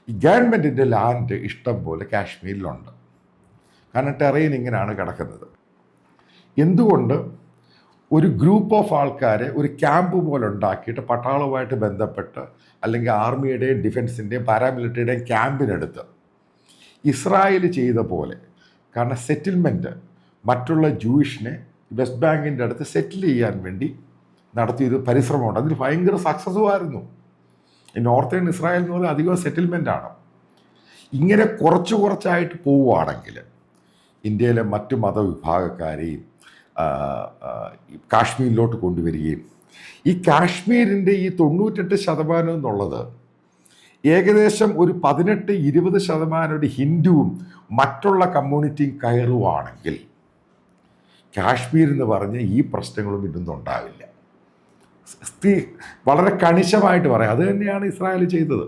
ഈ ഗവൺമെൻറ്റിൻ്റെ ലാൻഡ് ഇഷ്ടം പോലെ കാശ്മീരിലുണ്ട്. കാരണം ടെറൈൻ ഇങ്ങനെയാണ് കിടക്കുന്നത്. എന്തുകൊണ്ട് ഒരു ഗ്രൂപ്പ് ഓഫ് ആൾക്കാരെ ഒരു ക്യാമ്പ് പോലെ ഉണ്ടാക്കിയിട്ട് പട്ടാളവുമായിട്ട് ബന്ധപ്പെട്ട് അല്ലെങ്കിൽ ആർമിയുടെയും ഡിഫൻസിൻ്റെയും പാരാമിലിറ്ററിയുടെയും ക്യാമ്പിനെടുത്ത് ഇസ്രായേൽ ചെയ്ത പോലെ, കാരണം സെറ്റിൽമെൻറ്റ് മറ്റുള്ള ജൂയിഷിനെ വെസ്റ്റ് ബാങ്കിൻ്റെ അടുത്ത് സെറ്റിൽ ചെയ്യാൻ വേണ്ടി നടത്തിയൊരു പരിശ്രമമുണ്ട്. അതിൽ ഭയങ്കര സക്സസ്സുമായിരുന്നു. ഈ നോർത്തേൺ ഇസ്രായേൽ എന്ന് പറഞ്ഞാൽ അധികം സെറ്റിൽമെൻറ്റാണ്. ഇങ്ങനെ കുറച്ചായിട്ട് പോവുകയാണെങ്കിൽ ഇന്ത്യയിലെ മറ്റു മതവിഭാഗക്കാരെയും കാശ്മീരിലോട്ട് കൊണ്ടുവരികയും ഈ കാശ്മീരിൻ്റെ ഈ 98% എന്നുള്ളത് ഏകദേശം ഒരു 18-20% ഒരു ഹിന്ദുവും മറ്റുള്ള കമ്മ്യൂണിറ്റിയും കയറുവാണെങ്കിൽ കാശ്മീർ എന്ന് പറഞ്ഞ് ഈ പ്രശ്നങ്ങളും ഇതൊന്നും ഉണ്ടാവില്ല. വളരെ കണിശമായിട്ട് പറയാം. അത് തന്നെയാണ് ഇസ്രായേൽ ചെയ്തത്.